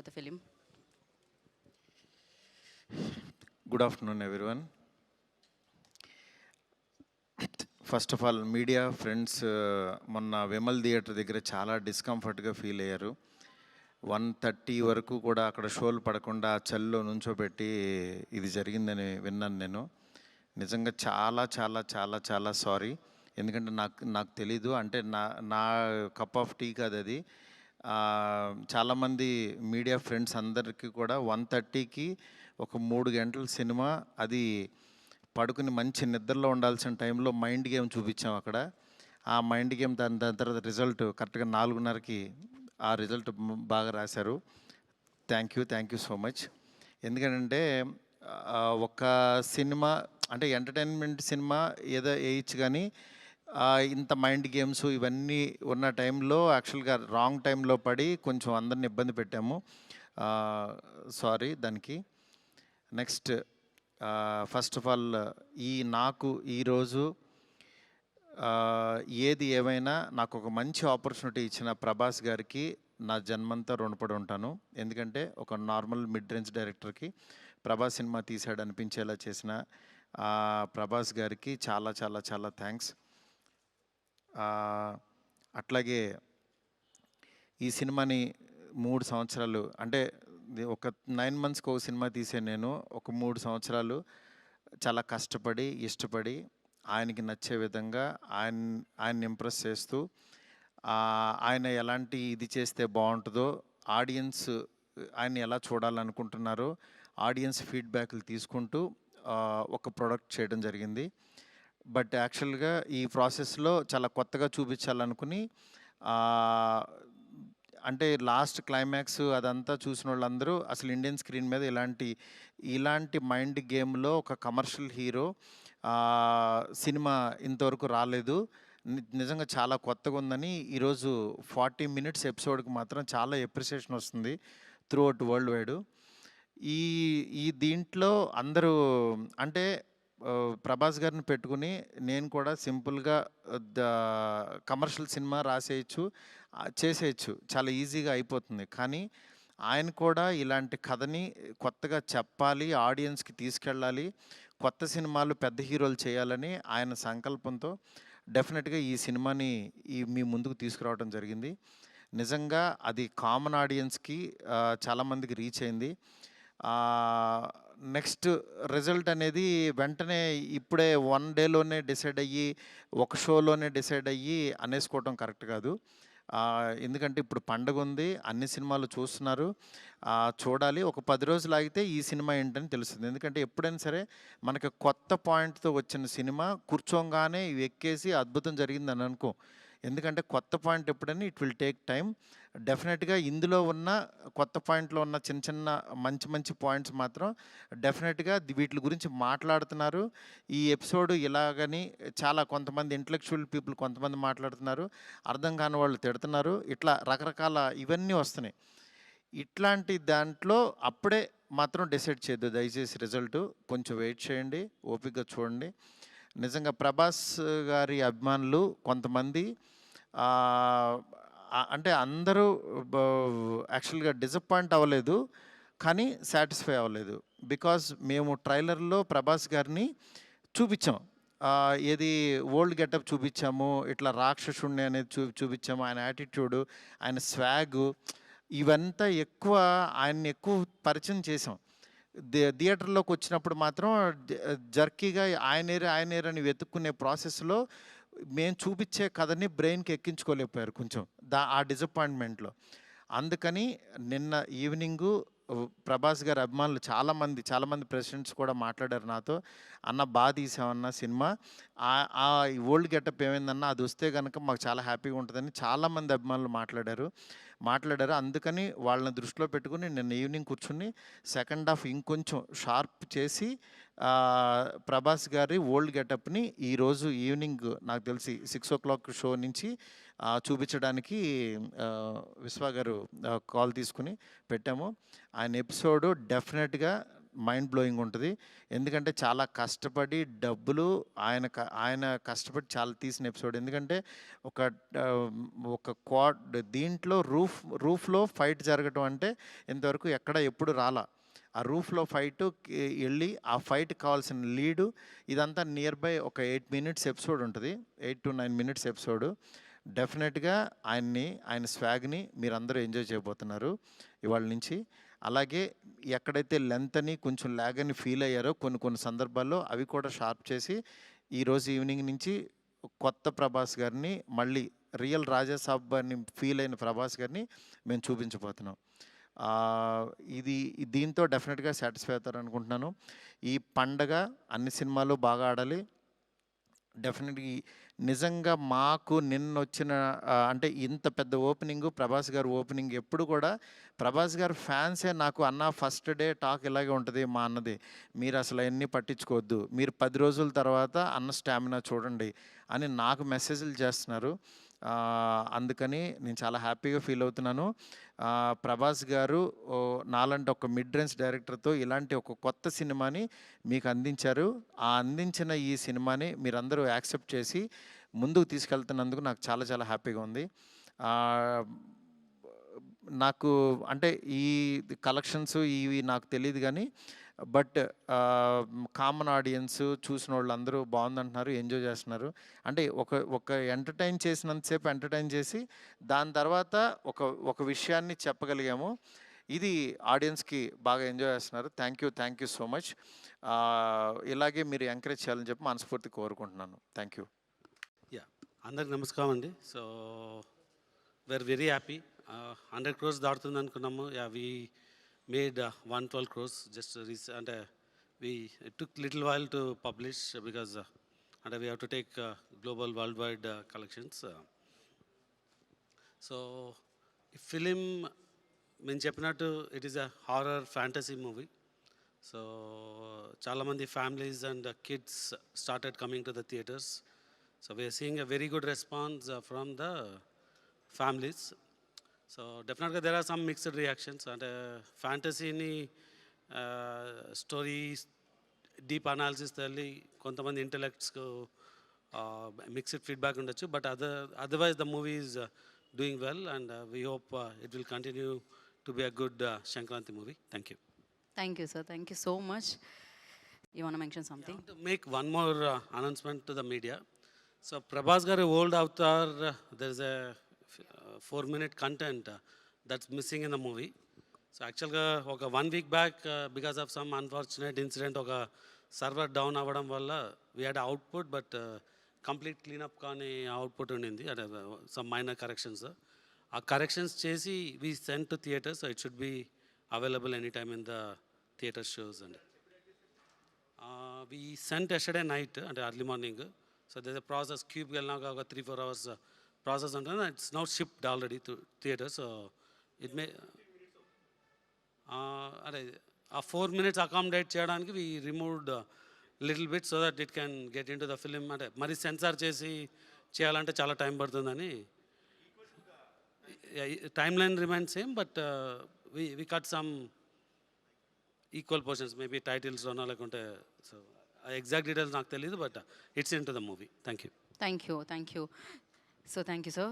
the film. Good afternoon, everyone. First of all media friends మొన్న Vimal theatre దగ్గర చాలా డిస్కంఫర్ట్గా feel అయ్యారు. 1:30 వరకు కూడా అక్కడ షోలు పడకుండా చలిలో నుంచోబెట్టి ఇది జరిగిందని విన్నాను నేను. నిజంగా చాలా చాలా చాలా చాలా సారీ. ఎందుకంటే నాకు తెలీదు, అంటే నా కప్ ఆఫ్ టీ కాదు అది. చాలామంది మీడియా ఫ్రెండ్స్ అందరికీ కూడా 1:30కి ఒక 3 గంటల సినిమా, అది పడుకుని మంచి నిద్రలో ఉండాల్సిన టైంలో మైండ్ గేమ్ చూపించాం అక్కడ. ఆ మైండ్ గేమ్ దాని తర్వాత రిజల్ట్ కరెక్ట్గా 4:30కి ఆ రిజల్ట్ బాగా రాశారు. Thank you so much. ఎందుకంటే ఒక సినిమా అంటే ఎంటర్టైన్మెంట్ సినిమా ఏదో వేయచ్చు, కానీ ఇంత మైండ్ గేమ్స్ ఇవన్నీ ఉన్న టైంలో యాక్చువల్గా రాంగ్ టైంలో పడి కొంచెం అందరిని ఇబ్బంది పెట్టాము. సారీ దానికి. నెక్స్ట్, ఫస్ట్ ఆఫ్ ఆల్ నాకు ఈరోజు ఏది ఏమైనా నాకు ఒక మంచి ఆపర్చునిటీ ఇచ్చిన ప్రభాస్ గారికి నా జన్మంతా రుణపడి ఉంటాను. ఎందుకంటే ఒక నార్మల్ మిడ్ రేంజ్ డైరెక్టర్కి ప్రభాస్ సినిమా తీసాడు అనిపించేలా చేసిన ప్రభాస్ గారికి చాలా చాలా చాలా థ్యాంక్స్. అట్లాగే ఈ సినిమాని 3 సంవత్సరాలు, అంటే ఒక 9 మంత్స్కి ఒక సినిమా తీసే నేను ఒక 3 సంవత్సరాలు చాలా కష్టపడి ఇష్టపడి ఆయనకి నచ్చే విధంగా ఆయన్ని ఇంప్రెస్ చేస్తూ, ఆయన ఎలాంటి ఇది చేస్తే బాగుంటుందో, ఆడియన్స్ ఆయన ఎలా చూడాలనుకుంటున్నారో ఆడియన్స్ ఫీడ్బ్యాక్లు తీసుకుంటూ ఒక ప్రోడక్ట్ చేయడం జరిగింది. బట్ యాక్చువల్గా ఈ ప్రాసెస్లో చాలా కొత్తగా చూపించాలనుకుని, అంటే లాస్ట్ క్లైమాక్స్ అదంతా చూసిన వాళ్ళందరూ అసలు ఇండియన్ స్క్రీన్ మీద ఇలాంటి మైండ్ గేమ్లో ఒక కమర్షియల్ హీరో సినిమా ఇంతవరకు రాలేదు, నిజంగా చాలా కొత్తగా ఉందని ఈరోజు 40 మినిట్స్ ఎపిసోడ్కి మాత్రం చాలా ఎప్రిసియేషన్ వస్తుంది త్రూ అవుట్ వరల్డ్ వైడ్. ఈ దీంట్లో అందరూ అంటే ప్రభాస్ గారిని పెట్టుకుని నేను కూడా సింపుల్గా కమర్షియల్ సినిమా రాసేయచ్చు, చేసేయచ్చు, చాలా ఈజీగా అయిపోతుంది. కానీ ఆయన కూడా ఇలాంటి కథని కొత్తగా చెప్పాలి, ఆడియన్స్కి తీసుకెళ్ళాలి, కొత్త సినిమాలు పెద్ద హీరోలు చేయాలని ఆయన సంకల్పంతో డెఫినెట్గా ఈ సినిమాని మీ ముందుకు తీసుకురావడం జరిగింది. నిజంగా అది కామన్ ఆడియన్స్కి చాలామందికి రీచ్ అయింది. నెక్స్ట్ రిజల్ట్ అనేది వెంటనే ఇప్పుడే 1 డేలోనే డిసైడ్ అయ్యి ఒక షోలోనే డిసైడ్ అయ్యి అనేసుకోవటం కరెక్ట్ కాదు. ఎందుకంటే ఇప్పుడు పండగ ఉంది, అన్ని సినిమాలు చూస్తున్నారు, చూడాలి. ఒక 10 రోజులు ఆగితే ఈ సినిమా ఏంటని తెలుస్తుంది. ఎందుకంటే ఎప్పుడైనా సరే మనకి కొత్త పాయింట్తో వచ్చిన సినిమా కూర్చోగానే ఎక్కేసి అద్భుతం జరిగిందని అనుకో. ఎందుకంటే కొత్త పాయింట్ ఎప్పుడైనా ఇట్ విల్ టేక్ టైం. డెఫినెట్గా ఇందులో ఉన్న కొత్త పాయింట్లో ఉన్న చిన్న చిన్న మంచి పాయింట్స్ మాత్రం డెఫినెట్గా వీటి గురించి మాట్లాడుతున్నారు. ఈ ఎపిసోడ్ ఇలాగని చాలా కొంతమంది ఇంటలెక్చువల్ పీపుల్ కొంతమంది మాట్లాడుతున్నారు, అర్థం కాని వాళ్ళు తిడుతున్నారు, ఇట్లా రకరకాల ఇవన్నీ వస్తున్నాయి. ఇట్లాంటి దాంట్లో అప్పుడే మాత్రం డిసైడ్ చేయొద్దు దయచేసి. రిజల్ట్ కొంచెం వెయిట్ చేయండి, ఓపికగా చూడండి. నిజంగా ప్రభాస్ గారి అభిమానులు కొంతమంది అంటే అందరూ యాక్చువల్గా డిసప్పాయింట్ అవ్వలేదు, కానీ సాటిస్ఫై అవ్వలేదు. బికాజ్ మేము ట్రైలర్లో ప్రభాస్ గారిని చూపించాం, ఏది ఓల్డ్ గెటప్ చూపించాము, ఇట్లా రాక్షసుణ్ణి అనేది చూపించాము, ఆయన యాటిట్యూడు, ఆయన స్వాగు, ఇవంతా ఆయన్ని ఎక్కువ పరిచయం చేసాం. థియేటర్లోకి వచ్చినప్పుడు మాత్రం జర్కీగా ఆయనేరని వెతుక్కునే ప్రాసెస్లో మేము చూపించే కథని బ్రెయిన్కి ఎక్కించుకోలేకపోయారు కొంచెం ఆ డిసప్పాయింట్మెంట్లో. అందుకని నిన్న ఈవినింగు ప్రభాస్ గారి అభిమానులు చాలామంది ప్రెసిడెంట్స్ కూడా మాట్లాడారు నాతో, అన్న బాగా తీసామన్న సినిమా, ఆ ఓల్డ్ గెటప్ ఏమైందన్నా అది వస్తే కనుక మాకు చాలా హ్యాపీగా ఉంటుందని చాలామంది అభిమానులు మాట్లాడారు. అందుకని వాళ్ళని దృష్టిలో పెట్టుకుని నిన్న ఈవినింగ్ కూర్చుని సెకండ్ హాఫ్ ఇంకొంచెం షార్ప్ చేసి ప్రభాస్ గారి ఓల్డ్ గెటప్ని ఈరోజు ఈవినింగ్ నాకు తెలిసి 6 o'clock షో నుంచి చూపించడానికి విశ్వ గారు కాల్ తీసుకుని పెట్టాము. ఆయన ఎపిసోడు డెఫినెట్గా మైండ్ బ్లోయింగ్ ఉంటుంది. ఎందుకంటే చాలా కష్టపడి డబ్బులు ఆయన కష్టపడి చాలా తీసిన ఎపిసోడ్. ఎందుకంటే ఒక ఒక క్వాడ్ దీంట్లో రూఫ్లో ఫైట్ జరగటం అంటే ఇంతవరకు ఎక్కడ ఎప్పుడు రాలా. ఆ రూఫ్లో ఫైట్ వెళ్ళి ఆ ఫైట్ కావాల్సిన లీడు ఇదంతా నియర్ బై ఒక 8 మినిట్స్ ఎపిసోడ్ ఉంటుంది. 8 to 9 మినిట్స్ ఎపిసోడ్. డెఫినెట్గా ఆయన స్వాగ్ని మీరందరూ ఎంజాయ్ చేయబోతున్నారు ఇవాళ నుంచి. అలాగే ఎక్కడైతే లెంత్ అని కొంచెం ల్యాగ్ అని ఫీల్ అయ్యారో కొన్ని సందర్భాల్లో అవి కూడా షార్ప్ చేసి ఈరోజు ఈవినింగ్ నుంచి కొత్త ప్రభాస్ గారిని మళ్ళీ రియల్ రాజాసాబ్ అని ఫీల్ అయిన ప్రభాస్ గారిని మేము చూపించబోతున్నాం. ఇది దీంతో డెఫినెట్గా సాటిస్ఫై అవుతారు అనుకుంటున్నాను. ఈ పండగ అన్ని సినిమాలు బాగా ఆడాలి. డెఫినెట్గా నిజంగా మాకు నిన్నొచ్చిన అంటే ఇంత పెద్ద ఓపెనింగు ప్రభాస్ గారు ఓపెనింగ్ ఎప్పుడు కూడా ప్రభాస్ గారు ఫ్యాన్సే నాకు అన్న ఫస్ట్ డే టాక్ ఇలాగే ఉంటుంది మా అన్నది. మీరు అసలు అవన్నీ పట్టించుకోవద్దు, మీరు 10 రోజుల తర్వాత అన్న స్టామినా చూడండి అని నాకు మెసేజ్లు చేస్తున్నారు. అందుకని నేను చాలా హ్యాపీగా ఫీల్ అవుతున్నాను. ప్రభాస్ గారు నాలాంటి ఒక మిడ్ రేంజ్ డైరెక్టర్తో ఇలాంటి ఒక కొత్త సినిమాని మీకు అందించారు. ఆ అందించిన ఈ సినిమాని మీరందరూ యాక్సెప్ట్ చేసి ముందుకు తీసుకెళ్తున్నందుకు నాకు చాలా చాలా హ్యాపీగా ఉంది. నాకు అంటే ఈ కలెక్షన్స్ ఇవి నాకు తెలియదు కానీ బట్ కామన్ ఆడియన్స్ చూసిన వాళ్ళందరూ బాగుందంటున్నారు, ఎంజాయ్ చేస్తున్నారు. అంటే ఒక ఎంటర్టైన్ చేసినంతసేపు ఎంటర్టైన్ చేసి దాని తర్వాత ఒక విషయాన్ని చెప్పగలిగాము. ఇది ఆడియన్స్కి బాగా ఎంజాయ్ చేస్తున్నారు. Thank you so much. ఇలాగే మీరు ఎంకరేజ్ చేయాలని చెప్పి మనస్ఫూర్తి కోరుకుంటున్నాను. Thank you. అందరికి నమస్కారం అండి. So we are very happy. 100 crores దాటుతుంది అనుకున్నాము. వి మేడ్ 112 crores just అంటే it took little while to publish because and we have to take global worldwide collections. So ఈ ఫిలిం మేము చెప్పినట్టు it is a horror fantasy movie. So చాలామంది families and kids started coming to the theatres. So we are seeing a very good response from the families. So definitely there are some mixed reactions. And fantasy ni stories deep analysis thalli kontamandi intellects ko mixed feedback undachu, but otherwise the movie is doing well, and we hope it will continue to be a good Shankranti movie. Thank you. Thank you, sir. Thank you so much. You want to mention something? I want to make one more announcement to the media. So Prabhas garu old avatar, there is a 4-minute content that's missing in the movie. So actually oka 1 week back because of some unfortunate incident oka server down avadam valla we had output, but complete cleanup kaani output undindi, some minor corrections. Aa corrections chesi we sent to theaters, so it should be available anytime in the theater shows. And we sent yesterday night and early morning. So there's a process, cube gelnaga oka 3-4 hours process ఉంటుంది. It's now shipped already to theater. So it may అదే ఆ 4 minutes accommodate చేయడానికి we removed little bit so that it can get into the film. అంటే మరి censor చేసి చేయాలంటే చాలా time పడుతుందని. Time line remains same, but we cut some equal portions, maybe titles లోనో లేకుంటే. సో ఎగ్జాక్ట్ డీటెయిల్స్ నాకు తెలియదు, but it's in to the movie. Thank you. Thank you. So thank you, sir.